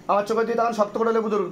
আমার চোখে দিয়ে তখন শক্ত করে লেবু ধরুন।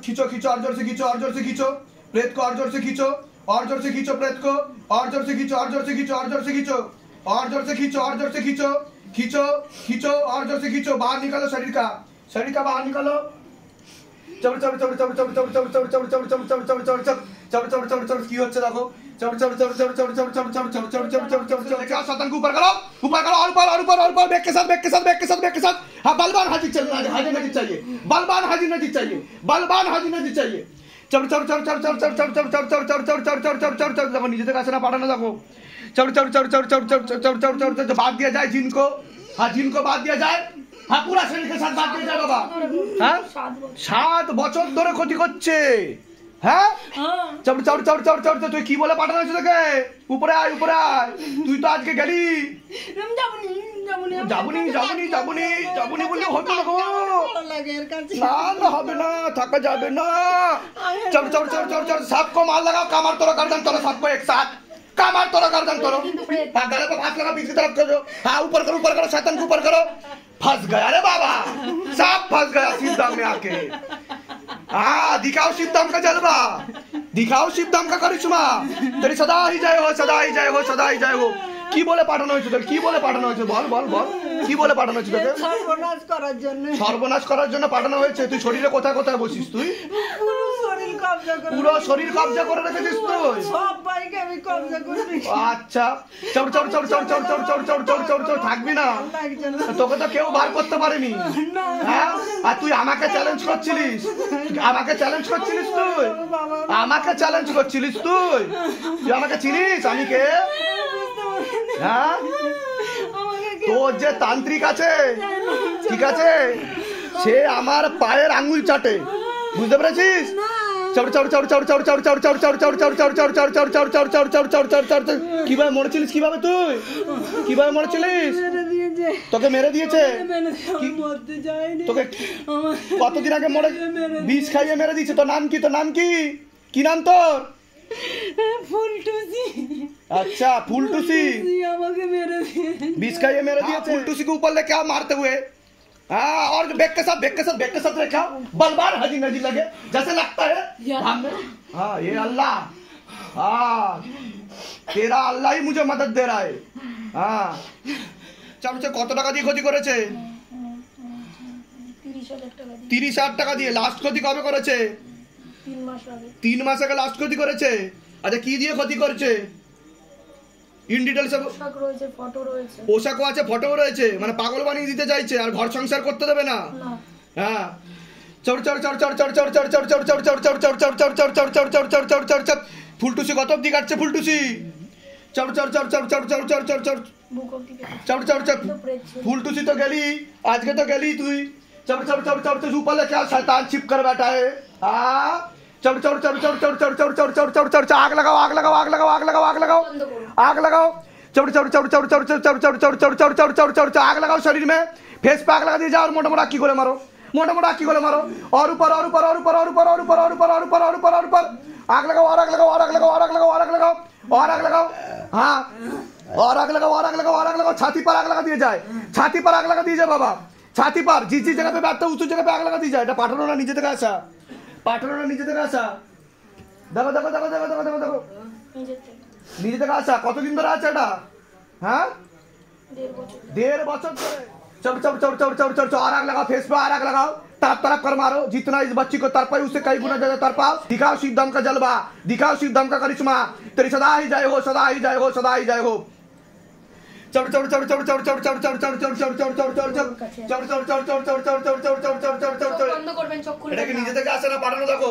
खींचो खींचो और जोर से खींचो, और जोर से खींचो प्रेत को, और जोर से खींचो, और जोर से खींचो प्रेत को, और जोर से खींचो, और जोर से खींचो, और जोर से खींचो, और जोर से खींचो, और जोर से खींचो, खींचो खींचो और जोर से खींचो, बाहर निकालो शरीर का बाहर निकालो। की হচ্ছে দেখো, शतन को ऊपर करो, ऊपर करो, और ऊपर और ऊपर और ऊपर, बैक के साथ बैक के साथ बैक के साथ बैक के साथ। हाँ, बलवान हाजिर चाहिए, हाजिर नजीर चाहिए, बलवान हाजिर नजीर चाहिए, बलवान हाजिर नजीर चाहिए। देखो नीचे तक आसना पाठाना देखो, बात दिया जाए जिनको, हाँ जिनको बात दिया जाए, हाँ पूरा शरीर के साथ बात दिया जाए बाबा। हाँ 7 বছর ধরে ক্ষতি করছে। হ্যাঁ তুই কি বলে পাঠানো হচ্ছে তোকে? উপরে আয় উপরে আয়, তুই তো আজকে গেলি। যাবনি বললে হবে না গো, না হবে না, থাকা যাবে না। চল सबको मार लगाओ, कमर तोड़ो गर्दन तोड़ो, सबको एक साथ कमर तोड़ो गर्दन तोड़ो, गले पे हाथ लगा, पीछे तरफ करो, हाँ ऊपर करो, शैतान को ऊपर करो। फंस गया रे बाबा, सब फंस गया शिवधाम में आके। हाँ दिखाओ शिवधाम का जलवा, दिखाओ शिवधाम का करिश्मा, तेरी सदा ही जय हो, सदा ही जय हो, सदा ही जय हो। কি বলে পাঠানো হয়েছে তোকে? কি বলে পাঠানো হয়েছে? বল কি বলে পাঠানো হয়েছে তোকে? সর্বনাশ করার জন্য পাঠানো হয়েছে। তুই শরীরে কোথায় কোথায় বসিস? তুই পুরো শরীর কবজা করে রেখেছিস তুই? সব বাইকে আমি কবজা করে রেখেছি। আচ্ছা থাকবি না, তোকে তো কেউ বার করতে পারেনি। হ্যাঁ আর তুই আমাকে চ্যালেঞ্জ করছিলিস, তুই আমাকে চ্যালেঞ্জ করছিলিস, তুই আমাকে চিনিস আমি কে? হ্যাঁ তোর যে তান্ত্রিক আছে, ঠিক আছে, সে আমার পায়ের আঙ্গুল চাটে, বুঝতে পেরেছিস? কিভাবে মরেছিলিস? কিভাবে মরেছিলিস? তোকে মেরে দিয়েছে? তোকে কতদিন আগে মরে বিষ খাইয়ে মেরে দিয়েছে? তোর নাম কি? কি নাম তোর? ফুলটুসি। अच्छा फूलटूसी बीस का ये मेरे दिया। फूलटूसी के ऊपर लेके आओ मारते हुए, हाँ और बैक के साथ रखा, बलवान हाजिर नजीर लगे जैसे लगता है। हाँ ये अल्लाह, हाँ तेरा अल्लाह ही मुझे मदद दे रहा है। हाँ चलो কত টাকা দিয়ে ক্ষতি করেছে? 30,000 টাকা দিয়ে। লাস্ট ক্ষতি কবে করেছে? 3 মাস আগে লাস্ট ক্ষতি করেছে। আচ্ছা কি দিয়ে ক্ষতি করেছে? ইন ডিটেইলস পোশাক রয়েছে, ফটো রয়েছে, পোশাকও আছে, ফটোও রয়েছে, মানে পাগল বানিয়ে দিতে চাইছে আর ঘর সংসার করতে দেবে না। হ্যাঁ ফুলটুসি কত অব্দি কাটছে? ফুলটুসি ফুলটুসি তো গেলি, আজকে তো গেলি তুই। ऊपर लेके आओ, शैतान छिप कर बैठा है। हाँ आग लगाओ, आग लगाओ, आग लगाओ, आग लगाओ, आग लगाओ, आग लगाओ, आग लगाओ शरीर में, फेस पे आग लगा दिए जाओ और मोटा मोटा की गोले मारो, मोटा मोटा की गोले मारो, और ऊपर और ऊपर और ऊपर और ऊपर और ऊपर और ऊपर और ऊपर और ऊपर और ऊपर आग लगाओ, और आग लगाओ, और आग लगाओ, और आग लगाओ, और आग लगाओ, और आग लगाओ। हाँ और आग लगाओ, और आग लगाओ, और आग लगाओ, छाती पर आग लगा दिए जाए, छाती पर आग लगा दिए जाए बाबा, छाती पर जिस जगह पे बैठता है उस जगह पे आग लगा दी जाए। এটা পাঠানো না নিজে থেকে আসা, পাঠানো না নিজে থেকে আসা। দেখো দেখো দেখো দেখো দেখো দেখো দেখো নিজে থেকে আসা। কতদিন ধরে আছে এটা? হ্যাঁ 1.5 বছর ধরে। चल और आग लगाओ, फेस पे और आग लगाओ, तरफ कर मारो, जितना इस बच्ची को तरपाई उससे कई गुना ज्यादा तरपाओ। दिखाओ शिवधाम का जलवा, दिखाओ शिवधाम का करिश्मा, तेरी सदा ही जय हो, सदा ही जय हो, सदा ही जय हो। এটাকে নিজে থেকে আসে না, পাঠানো দেখো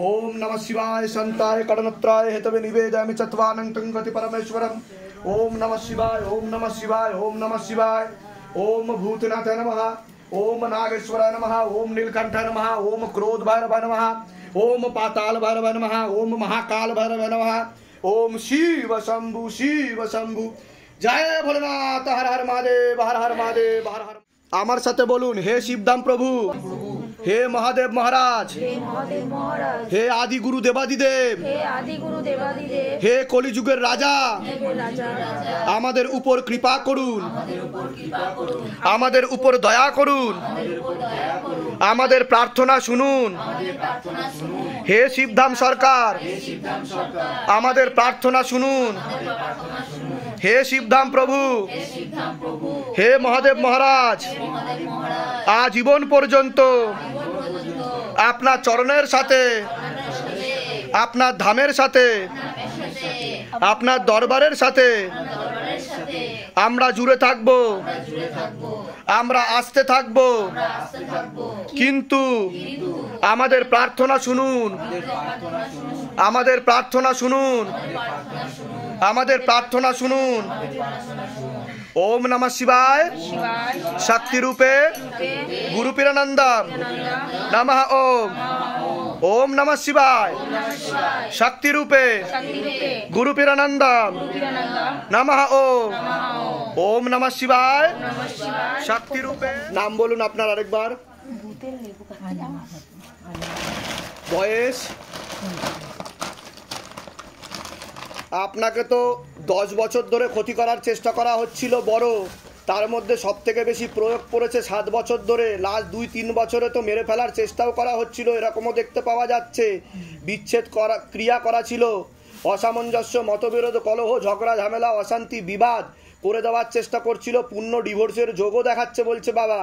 ओम नमः शिवाय शांताय करणत्राय हेतवे निवेदयामि चत्वानंतं गति परमेश्वरम ओम नमः शिवाय ओम नमः शिवाय ओम नमः शिवाय ओम भूतनाथाय नमः ओम नागेश्वराय नमः ओम नीलकंठाय नमः ओम क्रोध भैरवाय नमः ओम पाताल भैरवाय नमः ओम महाकाल भैरवाय नमः ओम शिव शंभु जय भोलेनाथ हर हर महादेव हर हर महादेव हर हर আমার সাথে বলুন হে শিবধাম প্রভু হে মহাদেব মহারাজ হে আদি গুরু দেবাদিদেব হে কলিযুগের রাজা আমাদের উপর কৃপা করুন আমাদের উপর দয়া করুন আমাদের প্রার্থনা শুনুন হে শিবধাম সরকার আমাদের প্রার্থনা শুনুন হে শিবধাম প্রভু হে মহাদেব মহারাজ আজীবন পর্যন্ত আপনার চরণের সাথে আপনার ধামের সাথে আপনার দরবারের সাথে আমরা জুড়ে থাকব আমরা আসতে থাকব কিন্তু আমাদের প্রার্থনা শুনুন আমাদের প্রার্থনা শুনুন আমাদের প্রার্থনা শুনুন ओम नमः शिवाय शक्ति रूपे गुरु पीरानंदम नमः ओम ओम नमः शिवाय शक्ति रूपे गुरु पीरानंदम नमः ओम ओम नमः शिवाय शक्ति रूपे नाम बोलून আপনার আরেকবার বয়স আপনাকে তো 10 বছর ধরে ক্ষতি করার চেষ্টা করা হচ্ছিল বড় তার মধ্যে সবথেকে বেশি প্রয়োগ পড়েছে 7 বছর ধরে লাস্ট 2-3 বছরে তো মেরে ফেলার চেষ্টাও করা হচ্ছিল এরকমও দেখতে পাওয়া যাচ্ছে বিচ্ছেদ করা ক্রিয়া করা ছিল অসামঞ্জস্য মতবিরোধ কলহ ঝগড়া ঝামেলা অশান্তি বিবাদ করে দেওয়ার চেষ্টা করছিল পূর্ণ ডিভোর্সের যোগও দেখাচ্ছে বলছে বাবা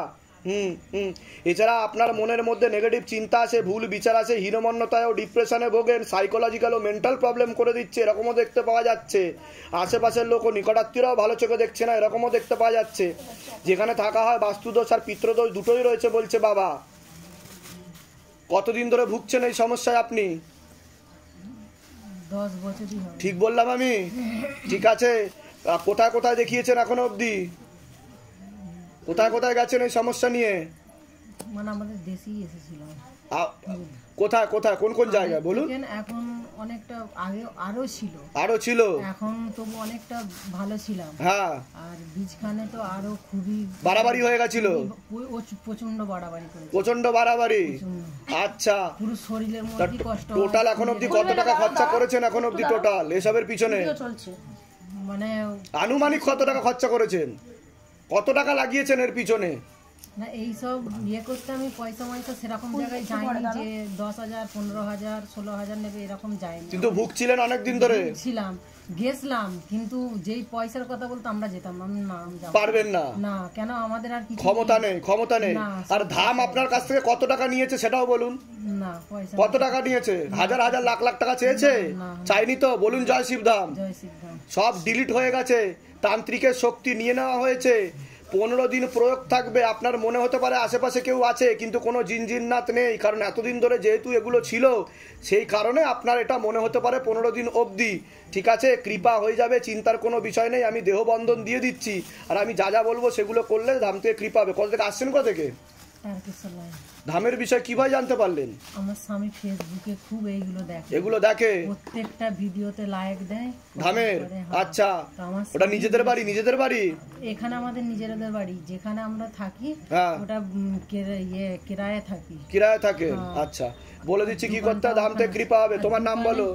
এছাড়া আপনার মনের মধ্যে নেগেটিভ চিন্তা আছে, ভুল বিচার আছে, হীনমন্যতায় ও ডিপ্রেশনে ভোগেন, সাইকোলজিক্যাল ও মেন্টাল প্রবলেম করে দিচ্ছে, এরকমও দেখতে পাওয়া যাচ্ছে। আশেপাশের লোক ও নিকটাত্মীয়রাও ভালো চোখে দেখছে না, এরকমও দেখতে পাওয়া যাচ্ছে। যেখানে থাকা হয় বাস্তুদোষ আর পিতৃদোষ দুটোই রয়েছে বলছে বাবা। কতদিন ধরে ভুগছেন এই সমস্যায় আপনি? 10 বছরই হবে। ঠিক বললাম আমি? ঠিক আছে, কোথায় কোথায় দেখিয়েছেন এখনো অবধি? কোথায় কোথায় গেছেন এই সমস্যা নিয়ে? মানে আমাদের দেশেই এসেছিল। কোথায় কোথায় কোন কোন জায়গায় বলুন? এখন অনেকটা আগে আরো ছিল, এখন তবু অনেকটা ভালো ছিলাম। হ্যাঁ, আর বীজখানে তো আরো খুবই বাড়াবাড়ি হয়ে গেছিল, প্রচন্ড বাড়াবাড়ি করেছে, প্রচন্ড বাড়াবাড়ি। আচ্ছা, পুরো শরীরের মধ্যে কষ্ট। টোটাল এখন অবধি কত টাকা খরচা করেছেন এখন অবধি টোটাল এসবের পিছনে? মানে আনুমানিক কত টাকা খরচা করেছেন? কত টাকা লাগিয়েছেন এর পিছনে? না এইসব করতে আমি পয়সা সেরকম জায়গায় যাইনি যে 10,000, 15,000, 16,000 নেবে এরকম যাইনি। কিন্তু ভুগছিলেন অনেকদিন ধরে? গেছিলাম, কিন্তু যেই পয়সার কথা বলতো আমরা যেতাম না। পারবেন না? না, কেন আমাদের আর কিছু ক্ষমতা নেই। আর ধাম আপনার কাছ থেকে কত টাকা নিয়েছে সেটাও বলুন। না, পয়সা কত টাকা নিয়েছে? হাজার হাজার লাখ লাখ টাকা চেয়েছে? চাইনি তো? বলুন জয় শিবধাম। সব ডিলিট হয়ে গেছে, তান্ত্রিকের শক্তি নিয়ে নেওয়া হয়েছে। 15 দিন প্রয়োগ থাকবে। আপনার মনে হতে পারে আশেপাশে কেউ আছে, কিন্তু কোনো জিনজিন্নাত নেই, কারণ এতদিন ধরে যেহেতু এগুলো ছিল সেই কারণে আপনার এটা মনে হতে পারে 15 দিন অবধি। ঠিক আছে, কৃপা হয়ে যাবে, চিন্তার কোনো বিষয় নেই। আমি দেহবন্ধন দিয়ে দিচ্ছি, আর আমি যা যা বলবো সেগুলো করলে ধাম থেকে কৃপা হবে। কোথা থেকে আসছেন? কোথা থেকে? ধামের বিষয় কিভাবে জানতে পারলেন? আমার স্বামী ফেসবুকে খুব এগুলো দেখে, প্রত্যেকটা ভিডিওতে লাইক দেয় ধামের। আচ্ছা, ওটা নিজেদের বাড়ি? এখানে আমাদের নিজেদের বাড়ি, যেখানে আমরা থাকি ওটা কিরায়ে থাকে। আচ্ছা, বলে দিচ্ছি কি করতে ধাম থেকে কৃপা হবে। তোমার নাম বলো,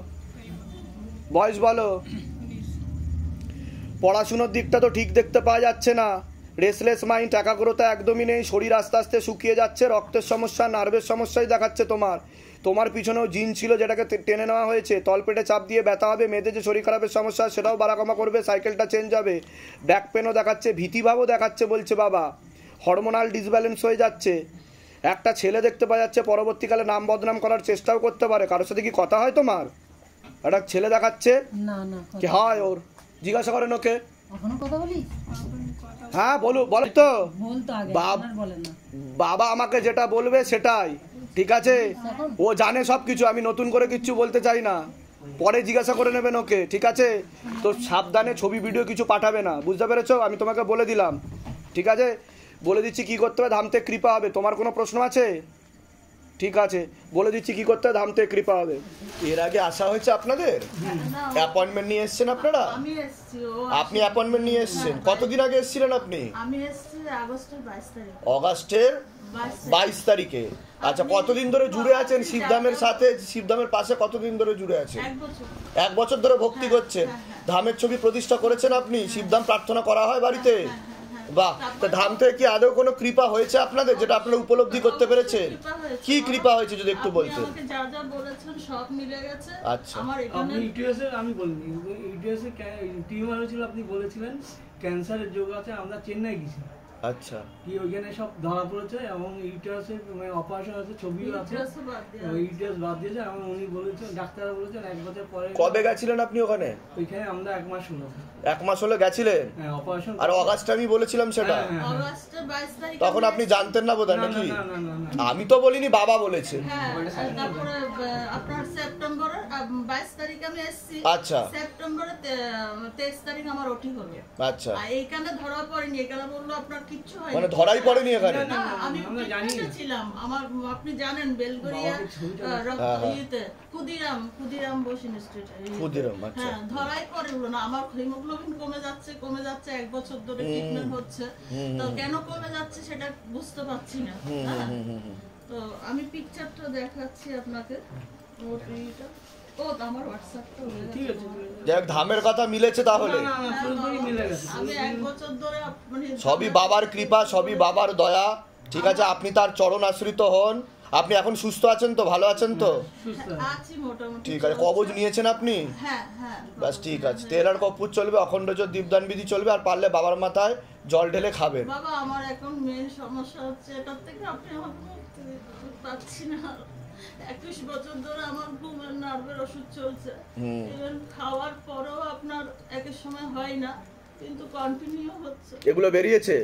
বয়স বলো। পড়াশোনার দিকটা তো ঠিক দেখতে পাওয়া যাচ্ছে না, রেসলেস মাইন্ড, একাগ্রতা একদমই নেই, শরীর আস্তে আস্তে শুকিয়ে যাচ্ছে, রক্তের সমস্যা, নার্ভের সমস্যাই দেখাচ্ছে তোমার পিছনেও জিন ছিল যেটাকে টেনে নেওয়া হয়েছে। তলপেটে চাপ দিয়ে ব্যথা হবে, মেয়েদের যে শরীর খারাপের সমস্যা সেটাও বাড়াকমা করবে, সাইকেলটা চেঞ্জ হবে, ব্যাক পেনও দেখাচ্ছে, ভীতিভাবও দেখাচ্ছে বলছে বাবা। হরমোনাল ডিসব্যালেন্স হয়ে যাচ্ছে। একটা ছেলে দেখতে পাওয়া যাচ্ছে, পরবর্তীকালে নাম বদনাম করার চেষ্টাও করতে পারে। কারোর সাথে কি কথা হয় তোমার? একটা ছেলে দেখাচ্ছে, কি হয় ওর? জিজ্ঞাসা করেন ওকে। হ্যাঁ বলো তো। বাবা আমাকে যেটা বলবে সেটাই, ঠিক আছে? ও জানে সবকিছু, আমি নতুন করে কিচ্ছু বলতে চাই না। পরে জিজ্ঞাসা করে নেবেন ওকে, ঠিক আছে? তো সাবধানে ছবি ভিডিও কিছু পাঠাবে না, বুঝতে পেরেছো? আমি তোমাকে বলে দিলাম, ঠিক আছে? বলে দিচ্ছি কি করতে হবে, ধাম থেকে কৃপা হবে। তোমার কোনো প্রশ্ন আছে? ঠিক আছে, বলে দিচ্ছি কি করতে হবে, ধাম থেকে কৃপা হবে। এর আগে আসা হয়েছে আপনাদের? অ্যাপয়েন্টমেন্ট নিয়ে এসেছেন আপনারা? আপনি অ্যাপয়েন্টমেন্ট নিয়ে এসেছেন? কতদিন আগে এসেছিলেন আপনি? অগাস্টের 22 তারিখে। আচ্ছা, কতদিন ধরে জুড়ে আছেন শিবধামের সাথে? শিবধামের পাশে কতদিন ধরে জুড়ে আছেন? 1 বছর ধরে ভক্তি করছেন। ধামের ছবি প্রতিষ্ঠা করেছেন আপনি? শিবধাম প্রার্থনা করা হয় বাড়িতে? বাহ। তো ধাম থেকে কি আদৌ কোনো কৃপা হয়েছে আপনাদের, যেটা আপনারা উপলব্ধি করতে পেরেছেন? কি কৃপা হয়েছে যদি একটু বলতেন? আচ্ছা, আমি বলিনি, ইউটিউবে টিউমার হয়েছিল, আপনি বলেছিলেন ক্যান্সারের যোগ আছে, আমরা চেন্নাই গেছি। আচ্ছা, কি ওইখানে সব ধরা পড়েছে এবং ইউটিউবে অপারেশন আছে, ছবিও আছে, ইউটিউব বাদ দিয়েছে। এবং উনি বলেছেন, ডাক্তাররা বলেছেন 1 বছর পরে। কবে গেছিলেন আপনি ওখানে? ওইখানে আমরা 1 মাস হলো। 1 মাস হলে গেছিলেন? অপারেশন। আর অগাস্টে আমি বলেছিলাম সেটা, তখন আপনি জানতেন না বোধহয় নাকি? আমি তো বলিনি, বাবা বলেছে। তারপরে আপনার সেপ্টেম্বরের 22 তারিখ আমি এসেছি। আচ্ছা, সেপ্টেম্বরের 23 তারিখ আমার ওটি হলো। আচ্ছা, এইখানে ধরা পড়েনি, এখানে বললো আপনার কিচ্ছু হয়নি। মানে ধরাই পড়েনি এখানে? না, আমি ছিলাম, আমার আপনি জানেন বেলগড়িয়া ক্ষুদিরাম বসিন স্ট্রিট। আচ্ছা, হ্যাঁ, ধরাই পড়ে না। আমার হিমোগ্লোবিন কমে যাচ্ছে 1 বছর ধরে ট্রিটমেন্ট হচ্ছে, তো কেন কমে যাচ্ছে সেটা বুঝতে পারছি না। তো আমি পিকচারটা দেখাচ্ছি আপনাকে। ধামের কথা মিলেছে তাহলে? সবই বাবার কৃপা, সবই বাবার দয়া, ঠিক আছে? আপনি তার চরণ আশ্রিত হন, আপনি এখন সুস্থ আছেন তো, ভালো আছেন তো? সুস্থ আছি মোটামুটি। ঠিক আছে, কবজ নিয়েছেন আপনি? হ্যাঁ হ্যাঁ। ব্যাস ঠিক আছে, তেল আর কর্পূর চলবে, অখণ্ড জোর দীপদান বিধি চলবে, আর পারলে বাবার মাথায় জল ঢেলে খাবেন। বাবা আমার এখন মেন সমস্যা হচ্ছে এটার থেকে আপনি আমাকে মুক্তি দিতে পারছি না। 21 বছর ধরে আমার ঘুমের নার্ভের ওষুধ চলছে, ইভেন খাওয়ার পরেও আপনার একের সময় হয় না, কিন্তু কন্টিনিউ হচ্ছে। এগুলো বেরিয়েছে,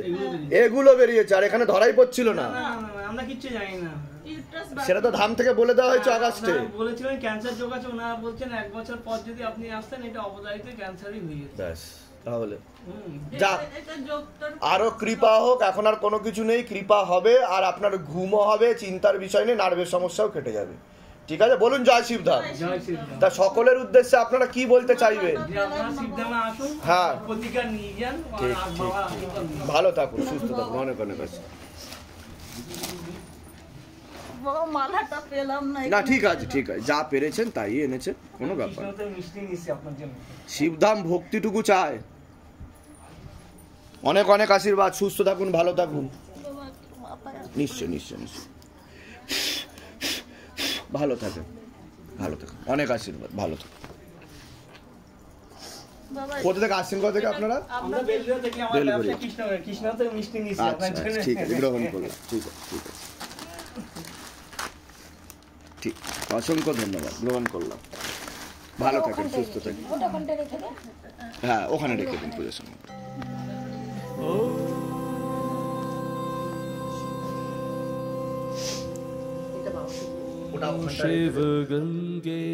এগুলো বেরিয়েছে, আর এখানে ধরাই পড়ছিল না। আমরা কিচ্ছু জানি না। ইউট্রাস সেটা তো ধাম থেকে বলে দেওয়া হয়েছে আগস্টে। বলেছিলেন ক্যান্সার যোগ আছে, ওনারা বলছেন 1 বছর পর যদি আপনি আসতেন এটা অবধারিত ক্যান্সারই হয়ে যেত। ব্যাস, তাহলে হুম। যা এটা যোগটার আরো কৃপা হোক, এখন আর কোনো কিছু নেই, কৃপা হবে, আর আপনার ঘুমও হবে, চিন্তার বিষয় নেই, নার্ভের সমস্যাও কেটে যাবে। ঠিক আছে, বলুন জয় শিবধাম। জয় শ্রীরাম। তা সকলের উদ্দেশ্যে আপনারা কি বলতে চাইবেন? যে আপনারা সিদ্ধামে আসুন, হ্যাঁ। প্রতিকার নিয়ে যান, ঠিক, আর ঠিক, বাবা ঠিক। আশীর্বাদ নিন। ভালো থাকুন, সুস্থ থাকুন, অনেক অনেক আছে। বাবা মালাটা পেলাম না। না ঠিক আছে, ঠিক আছে, যা পেরেছেন তাই এনেছেন, কোনো ব্যাপার না। কৃষ্ণতে মিষ্টি নিচ্ছি আপনার জন্য। শিবধাম ভক্তিটুকু চায়। অনেক অনেক আশীর্বাদ, সুস্থ থাকুন, ভালো থাকুন। নিশ্চয় নিশ্চয় নিশ্চয়, ভালো থাকেন, ভালো থাকুন, অনেক আশীর্বাদ, ভালো থাকুন। বাবা কোথা থেকে আসছেন, কোথা থেকে আপনারা? আমরা বেলুড়া থেকে আমার বেলঘড়িয়া। ব্যবসা কৃষ্ণতে মিষ্টি নিচ্ছি আচ্ছা আপনার আচ্ছা, জন্য। ঠিক আছে, গ্রহণ করলাম, ঠিক আছে ঠিক আছে, ঠিক, অসংখ্য ধন্যবাদ, গ্রহণ করলাম। ভালো থাকেন, সুস্থ থাকেন। ওটা কোনটা রেখে দে। হ্যাঁ, ওখানে রেখে দিন পুজোর সময়। शिव गंगे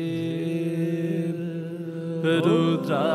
रुद्रा